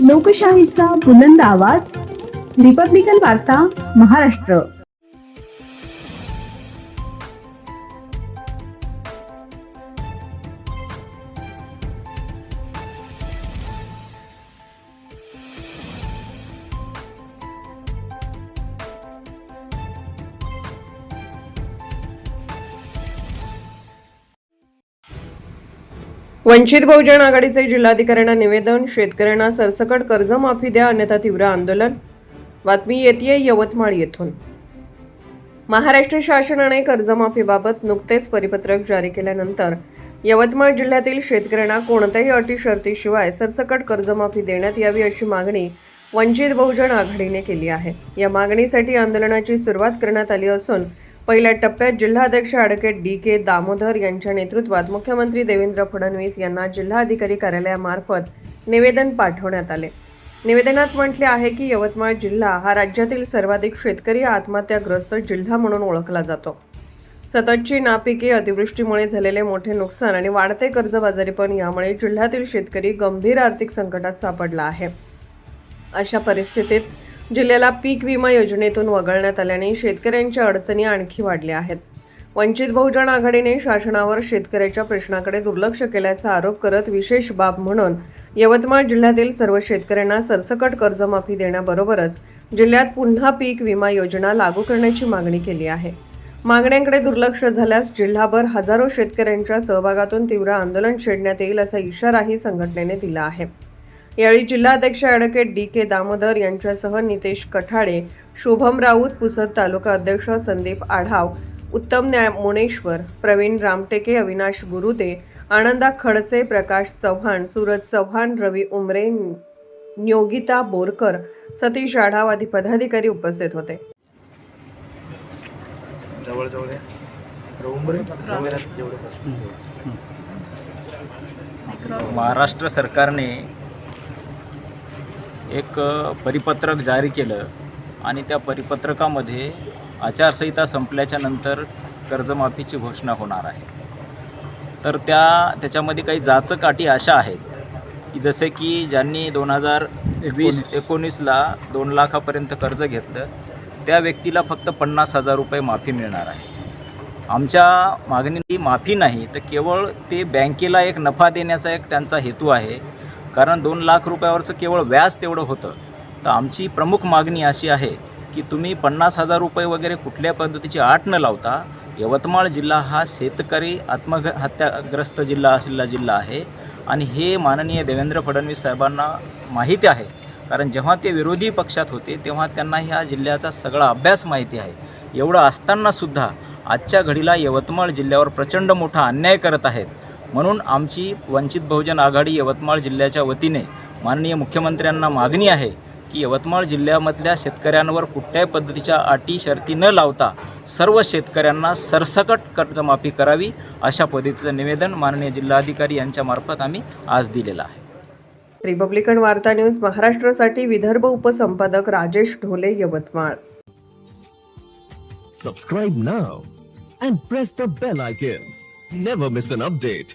लोकशाहीचा बुलंद आवाज, रिपब्लिकन वार्ता महाराष्ट्र. वंचित बहुजन आघाडीचे जिल्हाधिकाऱ्यांना निवेदन. शेतकऱ्यांना सरसकट कर्जमाफी द्या, अन्यथा तीव्र आंदोलन. बातमी येतेय यवतमाळ येथून. महाराष्ट्र शासनाने कर्जमाफीबाबत नुकतेच परिपत्रक जारी केल्यानंतर यवतमाळ जिल्ह्यातील शेतकऱ्यांना कोणत्याही अटी शर्तीशिवाय सरसकट कर्जमाफी देण्यात यावी अशी मागणी वंचित बहुजन आघाडीने केली आहे. या मागणीसाठी आंदोलनाची सुरुवात करण्यात आली असून पहिल्या टप्प्यात जिल्हाध्यक्ष ॲडव्होकेट डी.के. दामोदर यांच्या नेतृत्वात मुख्यमंत्री देवेंद्र फडणवीस यांना जिल्हाधिकारी कार्यालयामार्फत निवेदन पाठवण्यात आले. निवेदनात म्हटले आहे की यवतमाळ जिल्हा हा राज्यातील सर्वाधिक शेतकरी आत्महत्याग्रस्त जिल्हा म्हणून ओळखला जातो. सततची नापिके, अतिवृष्टीमुळे झालेले मोठे नुकसान आणि वाढते कर्जबाजारीपण यामुळे जिल्ह्यातील शेतकरी गंभीर आर्थिक संकटात सापडला आहे. अशा परिस्थितीत जिल्ह्याला पीक विमा योजनेतून वगळण्यात आल्याने शेतकऱ्यांच्या अडचणी आणखी वाढल्या आहेत. वंचित बहुजन आघाडीने शासनावर शेतकऱ्याच्या प्रश्नाकडे दुर्लक्ष केल्याचा आरोप करत विशेष बाब म्हणून यवतमाळ जिल्ह्यातील सर्व शेतकऱ्यांना सरसकट कर्जमाफी देण्याबरोबरच जिल्ह्यात पुन्हा पीक विमा योजना लागू करण्याची मागणी केली आहे. मागण्यांकडे दुर्लक्ष झाल्यास जिल्हाभर हजारो शेतकऱ्यांच्या सहभागातून तीव्र आंदोलन छेडण्यात येईल असा इशाराही संघटनेने दिला आहे. यावेळी जिल्हाध्यक्ष ॲडव्होकेट डी.के. दामोदर यांच्यासह नितेश कठाडे, शुभम राऊत, पुसद तालुका अध्यक्ष संदीप आढाव, उत्तम मुनेश्वर, प्रवीण रामटेके, अविनाश गुरुदे, आनंदा खडसे, प्रकाश चव्हाण, सूरज चव्हाण, रवी उमरे, योगिता बोरकर, सतीश आढाव आदी पदाधिकारी उपस्थित होते. महाराष्ट्र सरकारने एक परिपत्रक जारी केलं आणि त्या परिपत्रकामध्ये आचारसंहिता संपल्याच्या नंतर कर्जमाफीची घोषणा होणार आहे. तर त्याच्यामध्ये काही जाचक अटी अशा आहेत की जसे की ज्यांनी 2020-19ला 2 लाखापर्यंत कर्ज घेतलं त्या व्यक्तीला फक्त 50,000 रुपये माफी मिळणार आहे. आमच्या मागणी माफी नाही तर केवळ ते बँकेला एक नफा देण्याचा एक त्यांचा हेतू आहे. कारण 2 लाख रुपयावरचं केवळ व्याज तेवढं होतं. तर आमची प्रमुख मागणी अशी आहे की तुम्ही 50,000 रुपये वगैरे कुठल्या पद्धतीची अट न लावता यवतमाळ जिल्हा हा शेतकरी आत्महत्याग्रस्त जिल्हा असलेला जिल्हा आहे आणि हे माननीय देवेंद्र फडणवीस साहेबांना माहिती आहे. कारण जेव्हा ते विरोधी पक्षात होते तेव्हा त्यांना ह्या जिल्ह्याचा सगळा अभ्यास माहिती आहे. एवढं असतानासुद्धा आजच्या घडीला यवतमाळ जिल्ह्यावर प्रचंड मोठा अन्याय करत आहेत. म्हणून आमची वंचित बहुजन आघाडी यवतमाळ जिल्ह्याच्या वतीने माननीय मुख्यमंत्र्यांना मागणी आहे की यवतमाळ जिल्ह्यामधल्या शेतकऱ्यांवर कुठल्याही पद्धतीच्या अटी शर्ती न लावता सर्व शेतकऱ्यांना सरसकट कर्जमाफी करावी अशा पद्धतीचं निवेदन माननीय जिल्हाधिकारी यांच्यामार्फत आम्ही आज दिलेलं आहे. रिपब्लिकन वार्ता न्यूज महाराष्ट्रासाठी Vidarbha उपसंपादक Rajesh Dhole, Yavatmal. Subscribe now and press the bell icon. Never miss an update.